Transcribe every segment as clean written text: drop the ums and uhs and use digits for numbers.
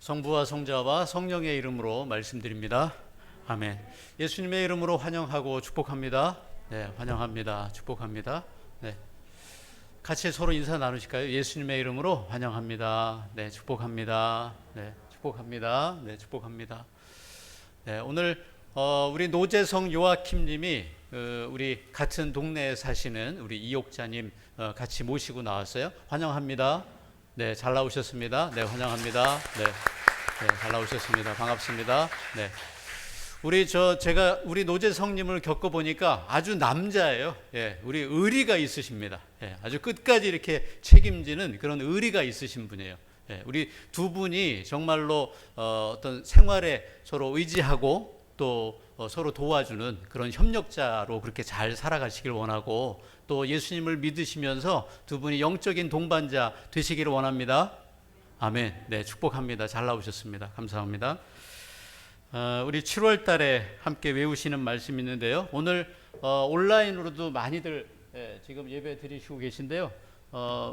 성부와 성자와 성령의 이름으로 말씀드립니다. 아멘. 예수님의 이름으로 환영하고 축복합니다. 네, 환영합니다. 축복합니다. 네, 같이 서로 인사 나누실까요? 예수님의 이름으로 환영합니다. 네, 축복합니다. 네, 축복합니다. 네, 축복합니다. 네, 오늘 우리 노재성 요아킴님이 우리 같은 동네에 사시는 우리 이옥자님 같이 모시고 나왔어요. 환영합니다. 네, 잘 나오셨습니다. 네, 환영합니다. 네, 네, 잘 나오셨습니다. 반갑습니다. 네, 제가 우리 노재성님을 겪어보니까 아주 남자예요. 예, 우리 의리가 있으십니다. 예, 아주 끝까지 이렇게 책임지는 그런 의리가 있으신 분이에요. 예, 우리 두 분이 정말로 어떤 생활에 서로 의지하고 또 서로 도와주는 그런 협력자로 그렇게 잘 살아가시길 원하고, 또 예수님을 믿으시면서 두 분이 영적인 동반자 되시기를 원합니다. 아멘. 네, 축복합니다. 잘 나오셨습니다. 감사합니다. 우리 7월 달에 함께 외우시는 말씀이 있는데요. 오늘 온라인으로도 많이들 지금 예배 드리시고 계신데요.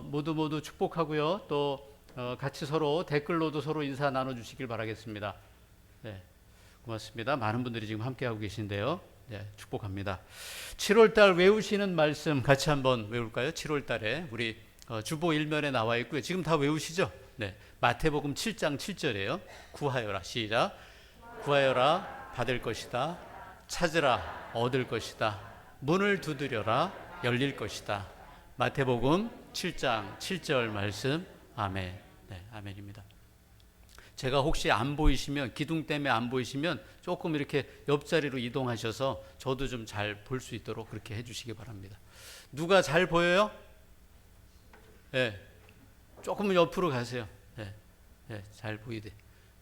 모두 축복하고요. 또 같이 서로 댓글로도 서로 인사 나눠주시길 바라겠습니다. 네, 고맙습니다. 많은 분들이 지금 함께하고 계신데요. 네, 축복합니다. 7월 달 외우시는 말씀 같이 한번 외울까요? 7월 달에 우리 주보 1면에 나와 있고요. 지금 다 외우시죠? 네, 마태복음 7장 7절이에요. 구하여라, 시작. 구하여라, 받을 것이다. 찾으라, 얻을 것이다. 문을 두드려라, 열릴 것이다. 마태복음 7장 7절 말씀. 아멘. 네, 아멘입니다. 제가 혹시 안 보이시면, 기둥 때문에 안 보이시면 조금 이렇게 옆자리로 이동하셔서 저도 좀 잘 볼 수 있도록 그렇게 해주시기 바랍니다. 누가 잘 보여요? 네, 조금 옆으로 가세요. 네, 네, 잘 보이대.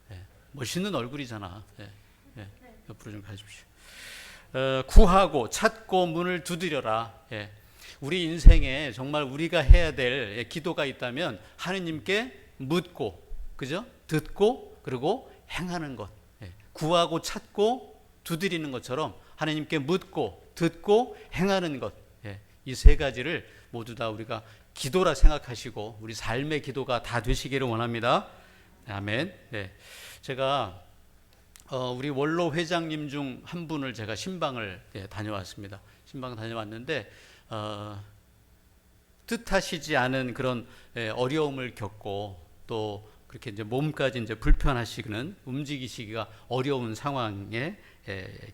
네, 멋있는 얼굴이잖아. 네, 네, 옆으로 좀 가십시오. 구하고 찾고 문을 두드려라. 예, 우리 인생에 정말 우리가 해야 될 기도가 있다면 하느님께 묻고, 그죠? 듣고, 그리고 행하는 것. 예, 구하고 찾고 두드리는 것처럼 하느님께 묻고 듣고 행하는 것. 예, 이 세 가지를 모두 다 우리가 기도라 생각하시고 우리 삶의 기도가 다 되시기를 원합니다. 아멘. 네, 제가 우리 원로 회장님 중 한 분을 제가 신방을 다녀왔습니다. 신방 다녀왔는데 뜻하시지 않은 그런 어려움을 겪고, 또 그렇게 이제 몸까지 이제 불편하시는, 움직이시기가 어려운 상황에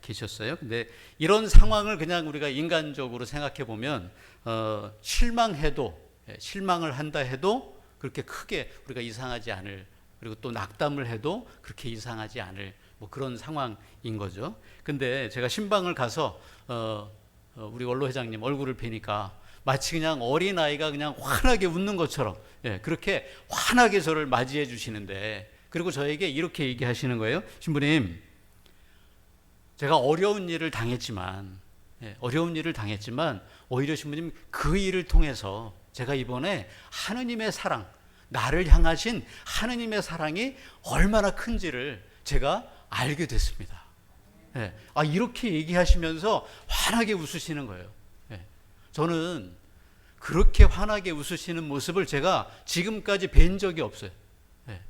계셨어요. 근데 이런 상황을 그냥 우리가 인간적으로 생각해 보면 실망을 한다 해도 그렇게 크게 우리가 이상하지 않을, 그리고 또 낙담을 해도 그렇게 이상하지 않을 뭐 그런 상황인 거죠. 근데 제가 신방을 가서 우리 원로 회장님 얼굴을 뵈니까 마치 그냥 어린아이가 그냥 환하게 웃는 것처럼, 예, 그렇게 환하게 저를 맞이해 주시는데, 그리고 저에게 이렇게 얘기하시는 거예요. 신부님, 제가 어려운 일을 당했지만 오히려 신부님 그 일을 통해서 제가 이번에 하느님의 사랑, 나를 향하신 하느님의 사랑이 얼마나 큰지를 제가 알게 됐습니다. 예, 이렇게 얘기하시면서 환하게 웃으시는 거예요. 예, 저는 그렇게 환하게 웃으시는 모습을 제가 지금까지 뵌 적이 없어요. 예,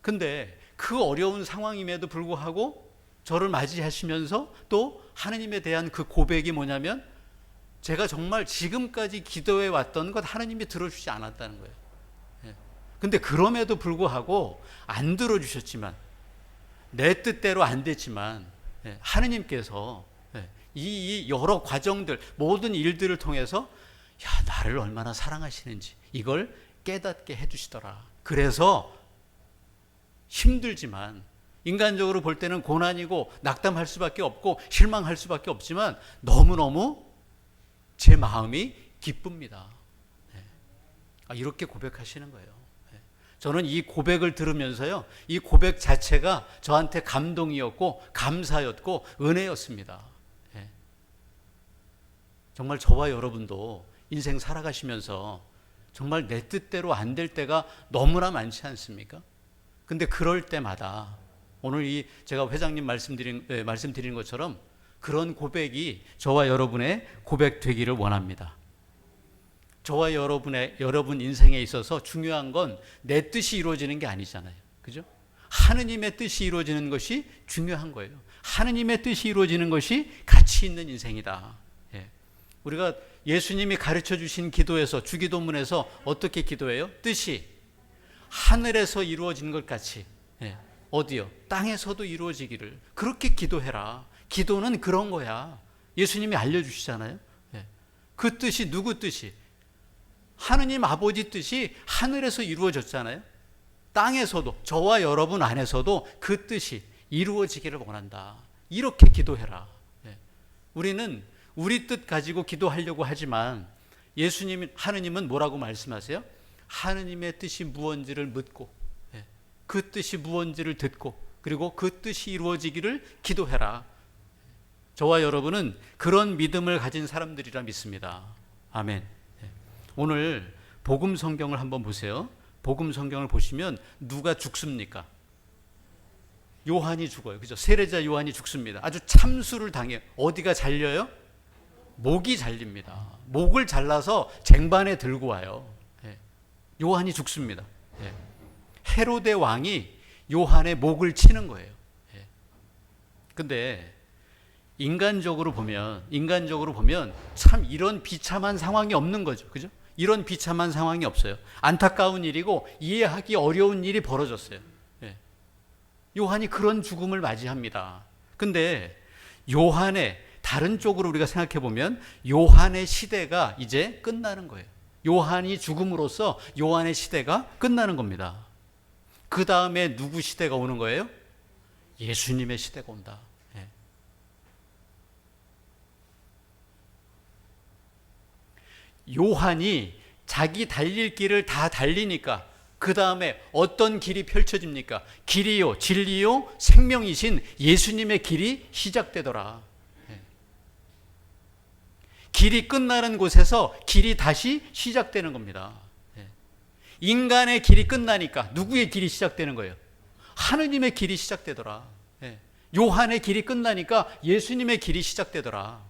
근데 그 어려운 상황임에도 불구하고 저를 맞이하시면서 또 하느님에 대한 그 고백이 뭐냐면, 제가 정말 지금까지 기도해 왔던 것 하느님이 들어주지 않았다는 거예요. 예, 근데 그럼에도 불구하고 안 들어주셨지만, 내 뜻대로 안 됐지만, 예, 하느님께서 이 여러 과정들, 모든 일들을 통해서 나를 얼마나 사랑하시는지 이걸 깨닫게 해주시더라. 그래서 힘들지만, 인간적으로 볼 때는 고난이고 낙담할 수밖에 없고 실망할 수밖에 없지만 너무너무 제 마음이 기쁩니다. 이렇게 고백하시는 거예요. 저는 이 고백을 들으면서요, 이 고백 자체가 저한테 감동이었고 감사였고 은혜였습니다. 정말 저와 여러분도 인생 살아가시면서 정말 내 뜻대로 안 될 때가 너무나 많지 않습니까? 근데 그럴 때마다 오늘 제가 회장님 말씀드리는 것처럼 그런 고백이 저와 여러분의 고백 되기를 원합니다. 저와 여러분 인생에 있어서 중요한 건 내 뜻이 이루어지는 게 아니잖아요. 그죠? 하느님의 뜻이 이루어지는 것이 중요한 거예요. 하느님의 뜻이 이루어지는 것이 가치 있는 인생이다. 예. 우리가 예수님이 가르쳐 주신 기도에서, 주기도문에서 어떻게 기도해요? 뜻이 하늘에서 이루어진 것 같이, 예. 어디요? 땅에서도 이루어지기를. 그렇게 기도해라. 기도는 그런 거야. 예수님이 알려주시잖아요. 예. 그 뜻이 누구 뜻이? 하느님 아버지 뜻이 하늘에서 이루어졌잖아요. 땅에서도, 저와 여러분 안에서도 그 뜻이 이루어지기를 원한다. 이렇게 기도해라. 예. 우리는 우리 뜻 가지고 기도하려고 하지만 하느님은 뭐라고 말씀하세요? 하느님의 뜻이 무언지를 묻고, 예. 그 뜻이 무언지를 듣고, 그리고 그 뜻이 이루어지기를 기도해라. 저와 여러분은 그런 믿음을 가진 사람들이라 믿습니다. 아멘. 예. 오늘 복음 성경을 한번 보세요. 복음 성경을 보시면 누가 죽습니까? 요한이 죽어요. 그죠? 세례자 요한이 죽습니다. 아주 참수를 당해요. 어디가 잘려요? 목이 잘립니다. 목을 잘라서 쟁반에 들고 와요. 예. 요한이 죽습니다. 예. 헤로데 왕이 요한의 목을 치는 거예요. 예. 근데 인간적으로 보면 참 이런 비참한 상황이 없는 거죠. 그죠? 이런 비참한 상황이 없어요. 안타까운 일이고 이해하기 어려운 일이 벌어졌어요. 예. 요한이 그런 죽음을 맞이합니다. 근데 요한의 다른 쪽으로 우리가 생각해 보면 요한의 시대가 이제 끝나는 거예요. 요한이 죽음으로써 요한의 시대가 끝나는 겁니다. 그 다음에 누구 시대가 오는 거예요? 예수님의 시대가 온다. 예. 요한이 자기 달릴 길을 다 달리니까 그 다음에 어떤 길이 펼쳐집니까? 길이요, 진리요, 생명이신 예수님의 길이 시작되더라. 예. 길이 끝나는 곳에서 길이 다시 시작되는 겁니다. 예. 인간의 길이 끝나니까 누구의 길이 시작되는 거예요? 하느님의 길이 시작되더라. 예. 요한의 길이 끝나니까 예수님의 길이 시작되더라.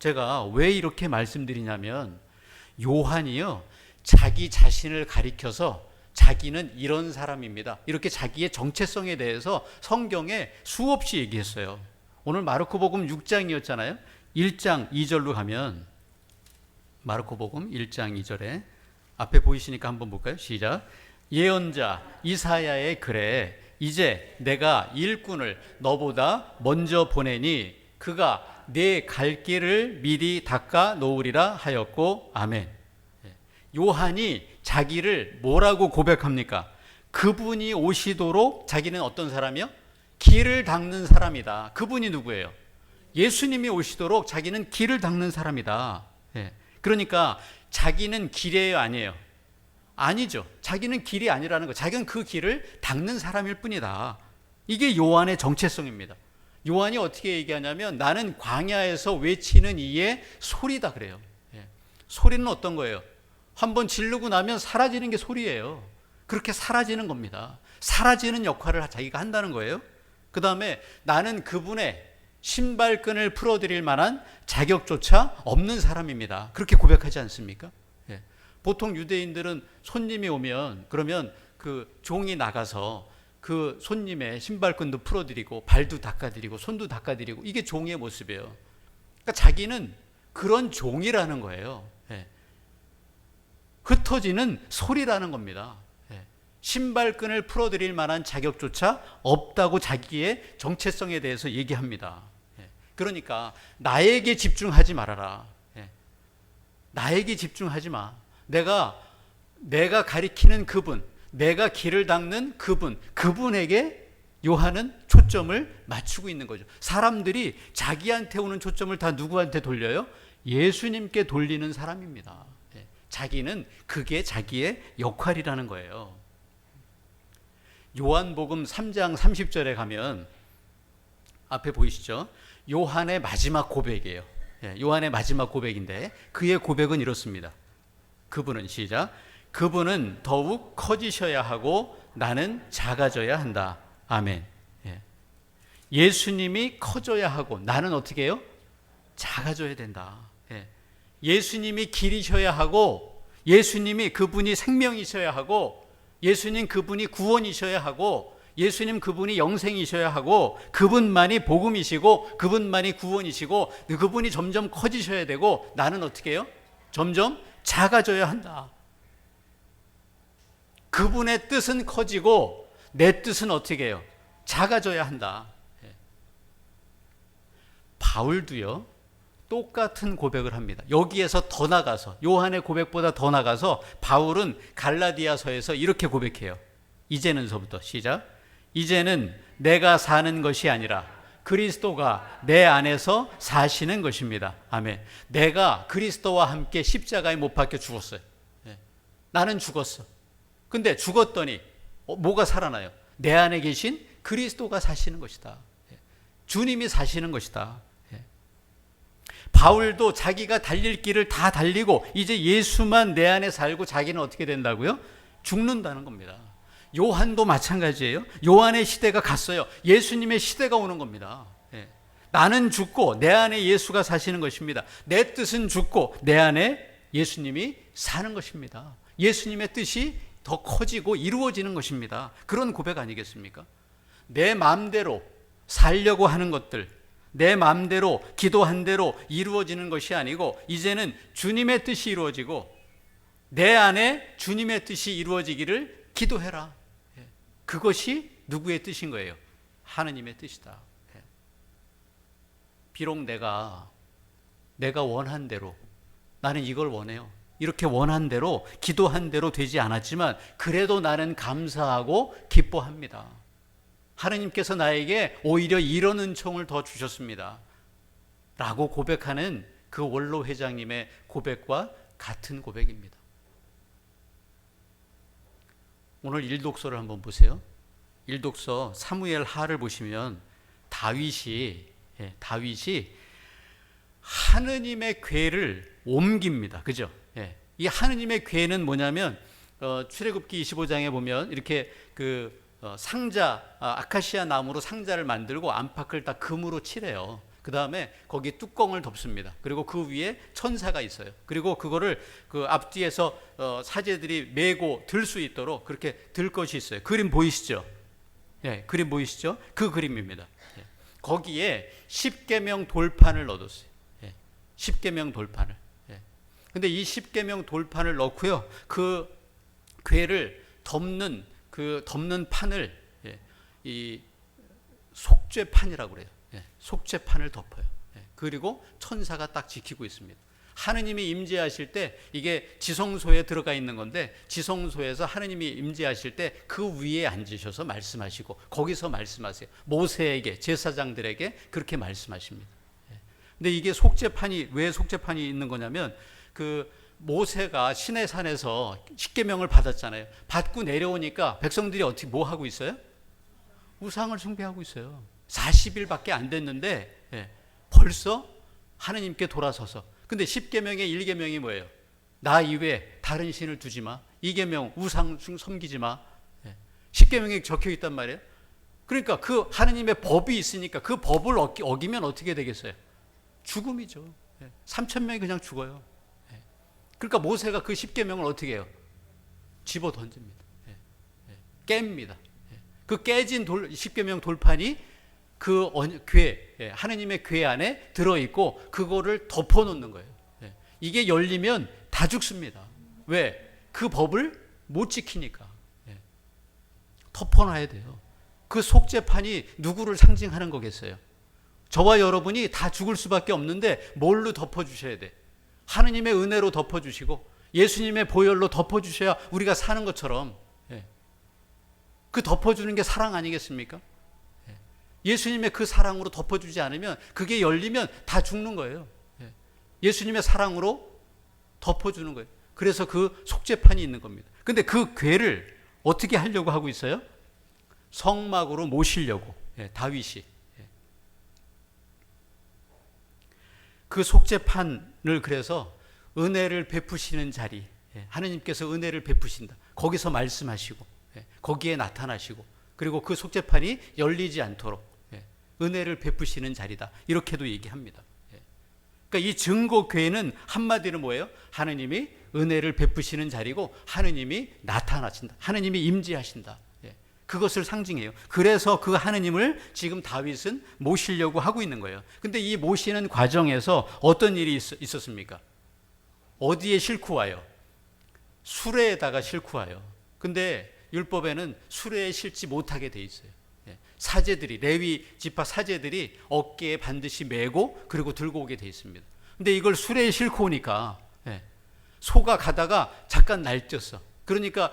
제가 왜 이렇게 말씀드리냐면 요한이요, 자기 자신을 가리켜서 자기는 이런 사람입니다. 이렇게 자기의 정체성에 대해서 성경에 수없이 얘기했어요. 오늘 마르코복음 6장이었잖아요. 1장 2절로 가면 마르코복음 1장 2절에 앞에 보이시니까 한번 볼까요? 시작. 예언자 이사야의 글에 이제 내가 일꾼을 너보다 먼저 보내니 그가 내 갈 길을 미리 닦아 놓으리라 하였고 아멘. 요한이 자기를 뭐라고 고백합니까? 그분이 오시도록 자기는 어떤 사람이요? 길을 닦는 사람이다. 그분이 누구예요? 예수님이 오시도록 자기는 길을 닦는 사람이다. 예. 그러니까 자기는 길이에요, 아니에요? 아니죠. 자기는 길이 아니라는 거. 자기는 그 길을 닦는 사람일 뿐이다. 이게 요한의 정체성입니다. 요한이 어떻게 얘기하냐면 나는 광야에서 외치는 이의 소리다 그래요. 예. 소리는 어떤 거예요? 한번 지르고 나면 사라지는 게 소리예요. 그렇게 사라지는 겁니다. 사라지는 역할을 자기가 한다는 거예요. 그 다음에 나는 그분의 신발끈을 풀어드릴 만한 자격조차 없는 사람입니다. 그렇게 고백하지 않습니까? 예. 보통 유대인들은 손님이 오면 그러면 그 종이 나가서 그 손님의 신발끈도 풀어드리고 발도 닦아드리고 손도 닦아드리고 이게 종의 모습이에요. 그러니까 자기는 그런 종이라는 거예요. 예. 흩어지는 소리라는 겁니다. 예. 신발끈을 풀어드릴 만한 자격조차 없다고 자기의 정체성에 대해서 얘기합니다. 예. 그러니까 나에게 집중하지 말아라. 예. 나에게 집중하지 마. 내가 가리키는 그분, 내가 길을 닦는 그분에게 요한은 초점을 맞추고 있는 거죠. 사람들이 자기한테 오는 초점을 다 누구한테 돌려요? 예수님께 돌리는 사람입니다. 자기는 그게 자기의 역할이라는 거예요. 요한복음 3장 30절에 가면 앞에 보이시죠? 요한의 마지막 고백이에요. 요한의 마지막 고백인데 그의 고백은 이렇습니다. 그분은 시작. 그분은 더욱 커지셔야 하고 나는 작아져야 한다. 아멘. 예수님이 커져야 하고 나는 어떻게 해요? 작아져야 된다. 예수님이 길이셔야 하고 예수님이 그분이 생명이셔야 하고 예수님 그분이 구원이셔야 하고, 예수님 그분이 영생이셔야 하고, 그분만이 복음이시고, 그분만이 구원이시고, 그분이 점점 커지셔야 되고, 나는 어떻게 해요? 점점 작아져야 한다. 그분의 뜻은 커지고 내 뜻은 어떻게 해요? 작아져야 한다. 바울도요, 똑같은 고백을 합니다. 여기에서 더 나가서, 요한의 고백보다 더 나가서 바울은 갈라디아서에서 이렇게 고백해요. 이제는서부터 시작. 이제는 내가 사는 것이 아니라 그리스도가 내 안에서 사시는 것입니다. 아멘. 내가 그리스도와 함께 십자가에 못 박혀 죽었어요. 나는 죽었어. 근데 죽었더니 뭐가 살아나요? 내 안에 계신 그리스도가 사시는 것이다. 주님이 사시는 것이다. 바울도 자기가 달릴 길을 다 달리고 이제 예수만 내 안에 살고 자기는 어떻게 된다고요? 죽는다는 겁니다. 요한도 마찬가지예요. 요한의 시대가 갔어요. 예수님의 시대가 오는 겁니다. 나는 죽고 내 안에 예수가 사시는 것입니다. 내 뜻은 죽고 내 안에 예수님이 사는 것입니다. 예수님의 뜻이 더 커지고 이루어지는 것입니다. 그런 고백 아니겠습니까? 내 마음대로 살려고 하는 것들, 내 마음대로 기도한 대로 이루어지는 것이 아니고 이제는 주님의 뜻이 이루어지고 내 안에 주님의 뜻이 이루어지기를 기도해라. 그것이 누구의 뜻인 거예요? 하느님의 뜻이다. 비록 내가 원한 대로, 나는 이걸 원해요, 이렇게 원한 대로 기도한 대로 되지 않았지만 그래도 나는 감사하고 기뻐합니다. 하느님께서 나에게 오히려 이런 은총을 더 주셨습니다 라고 고백하는 그 원로 회장님의 고백과 같은 고백입니다. 오늘 일독서를 한번 보세요. 일독서 사무엘 하를 보시면 다윗이 하느님의 궤를 옮깁니다. 그죠? 이 하느님의 궤는 뭐냐면 출애굽기 25장에 보면 이렇게 상자, 아카시아 나무로 상자를 만들고 안팎을 다 금으로 칠해요. 그 다음에 거기 뚜껑을 덮습니다. 그리고 그 위에 천사가 있어요. 그리고 그거를 그 앞뒤에서 사제들이 메고 들 수 있도록 그렇게 들 것이 있어요. 그림 보이시죠? 그림 보이시죠? 그 그림입니다. 거기에 십계명 돌판을 넣어뒀어요. 십계명 돌판을. 근데 이 십계명 돌판을 넣고요, 그 궤를 덮는 판을 이 속죄판이라고 그래요. 속죄판을 덮어요. 그리고 천사가 딱 지키고 있습니다. 하느님이 임재하실 때, 이게 지성소에 들어가 있는 건데 지성소에서 하느님이 임재하실 때 그 위에 앉으셔서 말씀하시고 거기서 말씀하세요. 모세에게, 제사장들에게 그렇게 말씀하십니다. 근데 이게 속죄판이, 왜 속죄판이 있는 거냐면 모세가 시내산에서 십계명을 받았잖아요. 받고 내려오니까 백성들이 어떻게 뭐 하고 있어요? 우상을 숭배하고 있어요. 40일밖에 안 됐는데 벌써 하느님께 돌아서서. 근데 십계명의 1계명이 뭐예요? 나 이외에 다른 신을 두지 마. 2계명 우상 섬기지 마. 십계명에 적혀 있단 말이에요. 그러니까 그 하느님의 법이 있으니까 그 법을 어기면 어떻게 되겠어요? 죽음이죠. 3,000명이 그냥 죽어요. 그러니까 모세가 그 십계명을 어떻게 해요? 집어 던집니다. 깹니다. 그 깨진 십계명 돌판이 그 궤, 하느님의 궤 안에 들어있고 그거를 덮어놓는 거예요. 이게 열리면 다 죽습니다. 왜? 그 법을 못 지키니까. 덮어놔야 돼요. 그 속죄판이 누구를 상징하는 거겠어요? 저와 여러분이 다 죽을 수밖에 없는데 뭘로 덮어주셔야 돼? 하느님의 은혜로 덮어주시고 예수님의 보혈로 덮어주셔야 우리가 사는 것처럼. 그 덮어주는 게 사랑 아니겠습니까? 예수님의 그 사랑으로 덮어주지 않으면, 그게 열리면 다 죽는 거예요. 예수님의 사랑으로 덮어주는 거예요. 그래서 그 속죄판이 있는 겁니다. 근데 그 궤를 어떻게 하려고 하고 있어요? 성막으로 모시려고, 다윗이. 그 속죄판을 그래서 은혜를 베푸시는 자리, 하느님께서 은혜를 베푸신다. 거기서 말씀하시고, 거기에 나타나시고, 그리고 그 속죄판이 열리지 않도록 은혜를 베푸시는 자리다. 이렇게도 얘기합니다. 그러니까 이 증거궤는 한마디로 뭐예요? 하느님이 은혜를 베푸시는 자리고 하느님이 나타나신다. 하느님이 임재하신다. 그것을 상징해요. 그래서 그 하느님을 지금 다윗은 모시려고 하고 있는 거예요. 근데 이 모시는 과정에서 어떤 일이 있었습니까? 어디에 싣고 와요? 수레에다가 싣고 와요. 근데 율법에는 수레에 실지 못하게 돼 있어요. 사제들이, 레위 지파 사제들이 어깨에 반드시 메고 그리고 들고 오게 돼 있습니다. 근데 이걸 수레에 싣고 오니까 소가 가다가 잠깐 날뛰었어. 그러니까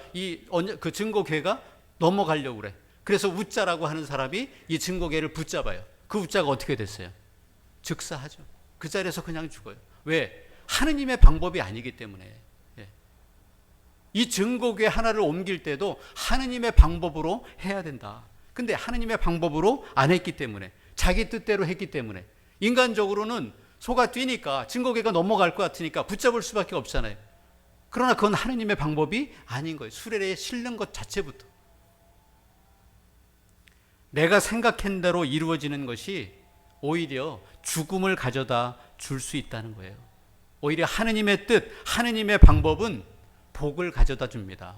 그 증거궤가 넘어가려고 그래. 그래서 웃자라고 하는 사람이 이 증거궤를 붙잡아요. 그 웃자가 어떻게 됐어요? 즉사하죠. 그 자리에서 그냥 죽어요. 왜? 하느님의 방법이 아니기 때문에. 이 증거궤 하나를 옮길 때도 하느님의 방법으로 해야 된다. 근데 하느님의 방법으로 안 했기 때문에, 자기 뜻대로 했기 때문에, 인간적으로는 소가 뛰니까 증거궤가 넘어갈 것 같으니까 붙잡을 수밖에 없잖아요. 그러나 그건 하느님의 방법이 아닌 거예요. 수레에 실는 것 자체부터. 내가 생각한 대로 이루어지는 것이 오히려 죽음을 가져다 줄 수 있다는 거예요. 오히려 하느님의 뜻, 하느님의 방법은 복을 가져다 줍니다.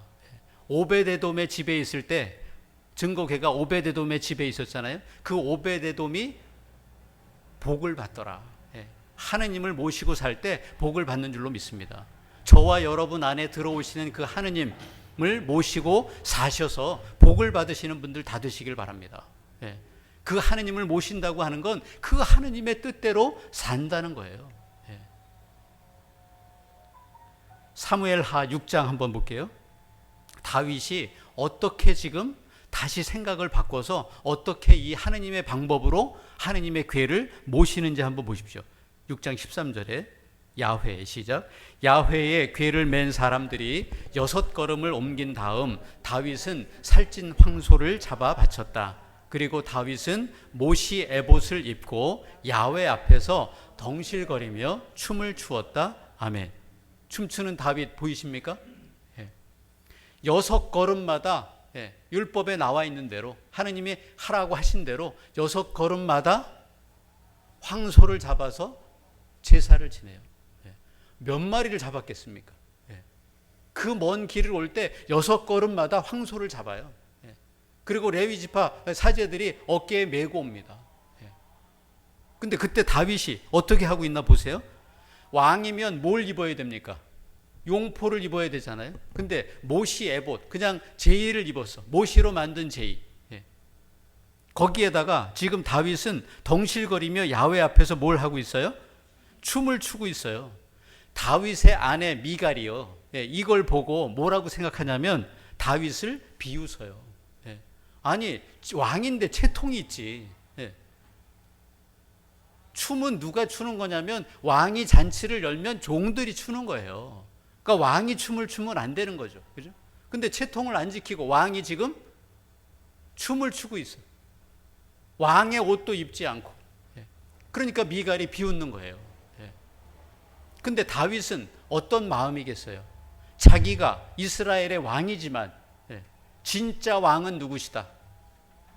오베데돔의 집에 있을 때, 증거궤가 오베데돔의 집에 있었잖아요. 그 오베데돔이 복을 받더라. 하느님을 모시고 살 때 복을 받는 줄로 믿습니다. 저와 여러분 안에 들어오시는 그 하느님을 모시고 사셔서 복을 받으시는 분들 다 되시길 바랍니다. 그 하느님을 모신다고 하는 건 그 하느님의 뜻대로 산다는 거예요. 사무엘하 6장 한번 볼게요. 다윗이 어떻게 지금 다시 생각을 바꿔서 어떻게 이 하느님의 방법으로 하느님의 궤를 모시는지 한번 보십시오. 6장 13절에 야훼 시작. 야훼의 궤를 맨 사람들이 6걸음을 옮긴 다음 다윗은 살찐 황소를 잡아 바쳤다. 그리고 다윗은 모시 에봇을 입고 야훼 앞에서 덩실거리며 춤을 추었다. 아멘. 춤추는 다윗 보이십니까? 6걸음마다 율법에 나와 있는 대로 하느님이 하라고 하신 대로 6걸음마다 황소를 잡아서 제사를 지내요. 몇 마리를 잡았겠습니까? 그 먼 길을 올 때 6걸음마다 황소를 잡아요. 그리고 레위 지파 사제들이 어깨에 메고 옵니다. 근데 그때 다윗이 어떻게 하고 있나 보세요. 왕이면 뭘 입어야 됩니까? 용포를 입어야 되잖아요. 근데 모시 에봇, 그냥 제의를 입었어. 모시로 만든 제의. 거기에다가 지금 다윗은 덩실거리며 야훼 앞에서 뭘 하고 있어요? 춤을 추고 있어요. 다윗의 아내 미갈이요. 이걸 보고 뭐라고 생각하냐면 다윗을 비웃어요. 아니 왕인데 채통이 있지. 춤은 누가 추는 거냐면 왕이 잔치를 열면 종들이 추는 거예요. 그러니까 왕이 춤을 추면 안 되는 거죠. 그죠? 근데 채통을 안 지키고 왕이 지금 춤을 추고 있어요. 왕의 옷도 입지 않고. 그러니까 미갈이 비웃는 거예요. 근데 다윗은 어떤 마음이겠어요? 자기가 이스라엘의 왕이지만 진짜 왕은 누구시다?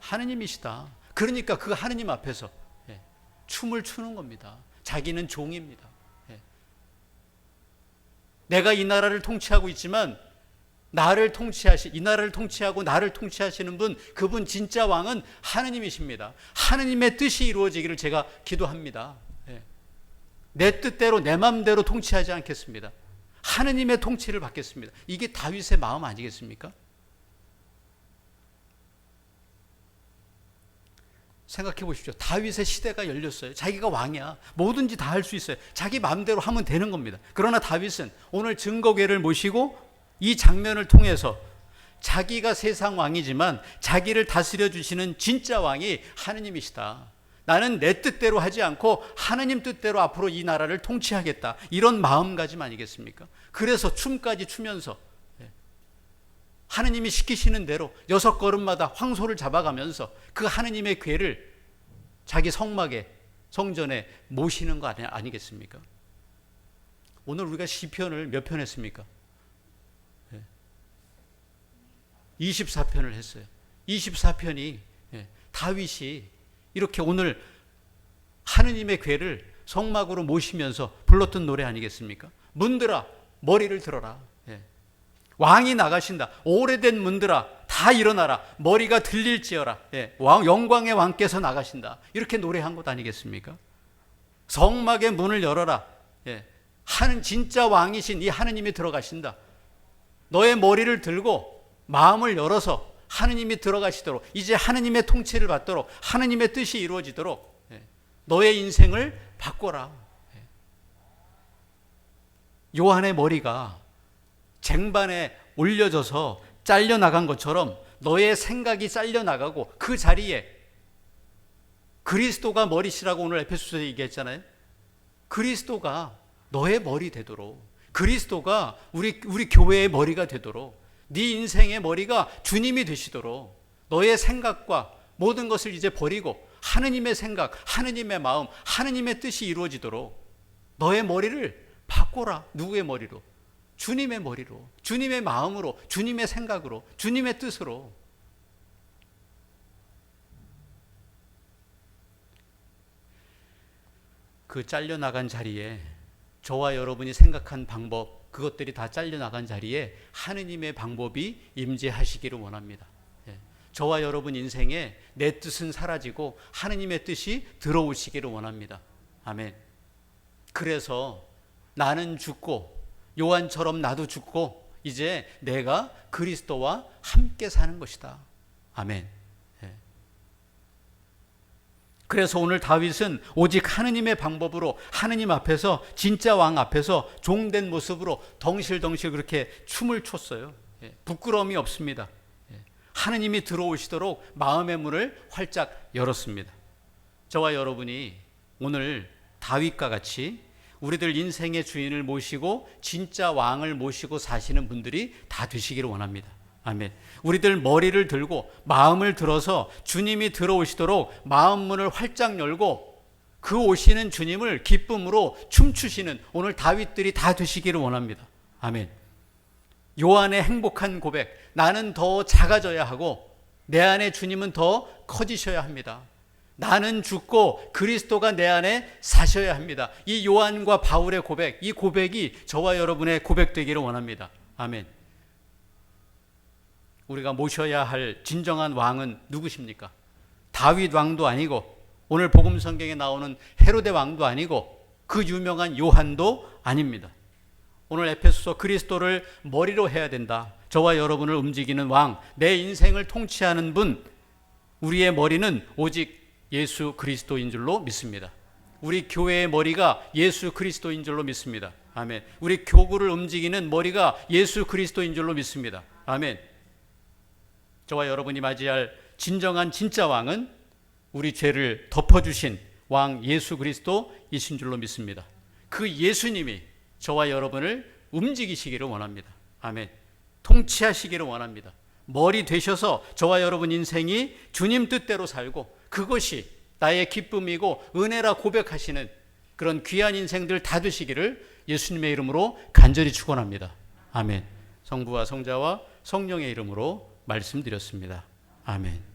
하느님이시다. 그러니까 그 하느님 앞에서 춤을 추는 겁니다. 자기는 종입니다. 내가 이 나라를 통치하고 있지만 이 나라를 통치하고 나를 통치하시는 분, 그분 진짜 왕은 하느님이십니다. 하느님의 뜻이 이루어지기를 제가 기도합니다. 내 뜻대로 내 마음대로 통치하지 않겠습니다. 하느님의 통치를 받겠습니다. 이게 다윗의 마음 아니겠습니까? 생각해 보십시오. 다윗의 시대가 열렸어요. 자기가 왕이야. 뭐든지 다 할 수 있어요. 자기 마음대로 하면 되는 겁니다. 그러나 다윗은 오늘 증거궤를 모시고 이 장면을 통해서 자기가 세상 왕이지만 자기를 다스려 주시는 진짜 왕이 하느님이시다. 나는 내 뜻대로 하지 않고 하느님 뜻대로 앞으로 이 나라를 통치하겠다. 이런 마음가짐 아니겠습니까? 그래서 춤까지 추면서 하느님이 시키시는 대로 6걸음마다 황소를 잡아가면서 그 하느님의 궤를 자기 성막에, 성전에 모시는 거 아니겠습니까? 오늘 우리가 시편을 몇 편 했습니까? 24편을 했어요. 24편이 다윗이 이렇게 오늘 하느님의 궤를 성막으로 모시면서 불렀던 노래 아니겠습니까? 문들아 머리를 들어라. 예. 왕이 나가신다. 오래된 문들아 다 일어나라. 머리가 들릴지어라. 예. 영광의 왕께서 나가신다. 이렇게 노래한 것 아니겠습니까? 성막의 문을 열어라. 예. 진짜 왕이신 이 하느님이 들어가신다. 너의 머리를 들고 마음을 열어서 하느님이 들어가시도록, 이제 하느님의 통치를 받도록, 하느님의 뜻이 이루어지도록 너의 인생을 바꿔라. 요한의 머리가 쟁반에 올려져서 잘려나간 것처럼 너의 생각이 잘려나가고, 그 자리에 그리스도가 머리시라고 오늘 에베소서에 얘기했잖아요. 그리스도가 너의 머리 되도록, 그리스도가 우리 교회의 머리가 되도록, 네 인생의 머리가 주님이 되시도록 너의 생각과 모든 것을 이제 버리고 하느님의 생각, 하느님의 마음, 하느님의 뜻이 이루어지도록 너의 머리를 바꿔라. 누구의 머리로? 주님의 머리로, 주님의 마음으로, 주님의 생각으로, 주님의 뜻으로. 그 잘려나간 자리에, 저와 여러분이 생각한 방법, 그것들이 다 잘려나간 자리에 하느님의 방법이 임재하시기를 원합니다. 저와 여러분 인생에 내 뜻은 사라지고 하느님의 뜻이 들어오시기를 원합니다. 아멘. 그래서 나는 죽고, 요한처럼 나도 죽고, 이제 내가 그리스도와 함께 사는 것이다. 아멘. 그래서 오늘 다윗은 오직 하느님의 방법으로 하느님 앞에서, 진짜 왕 앞에서 종된 모습으로 덩실덩실 그렇게 춤을 췄어요. 부끄러움이 없습니다. 하느님이 들어오시도록 마음의 문을 활짝 열었습니다. 저와 여러분이 오늘 다윗과 같이 우리들 인생의 주인을 모시고 진짜 왕을 모시고 사시는 분들이 다 되시기를 원합니다. 아멘. 우리들 머리를 들고 마음을 들어서 주님이 들어오시도록 마음 문을 활짝 열고 그 오시는 주님을 기쁨으로 춤추시는 오늘 다윗들이 다 되시기를 원합니다. 아멘. 요한의 행복한 고백, 나는 더 작아져야 하고 내 안에 주님은 더 커지셔야 합니다. 나는 죽고 그리스도가 내 안에 사셔야 합니다. 이 요한과 바울의 고백, 이 고백이 저와 여러분의 고백되기를 원합니다. 아멘. 우리가 모셔야 할 진정한 왕은 누구십니까? 다윗 왕도 아니고 오늘 복음 성경에 나오는 헤로데 왕도 아니고 그 유명한 요한도 아닙니다. 오늘 에베소서 그리스도를 머리로 해야 된다. 저와 여러분을 움직이는 왕, 내 인생을 통치하는 분, 우리의 머리는 오직 예수 그리스도인 줄로 믿습니다. 우리 교회의 머리가 예수 그리스도인 줄로 믿습니다. 아멘. 우리 교구를 움직이는 머리가 예수 그리스도인 줄로 믿습니다. 아멘. 저와 여러분이 맞이할 진정한 진짜 왕은 우리 죄를 덮어주신 왕 예수 그리스도이신 줄로 믿습니다. 그 예수님이 저와 여러분을 움직이시기를 원합니다. 아멘. 통치하시기를 원합니다. 머리 되셔서 저와 여러분 인생이 주님 뜻대로 살고 그것이 나의 기쁨이고 은혜라 고백하시는 그런 귀한 인생들 다 되시기를 예수님의 이름으로 간절히 축원합니다. 아멘. 성부와 성자와 성령의 이름으로 말씀드렸습니다. 아멘.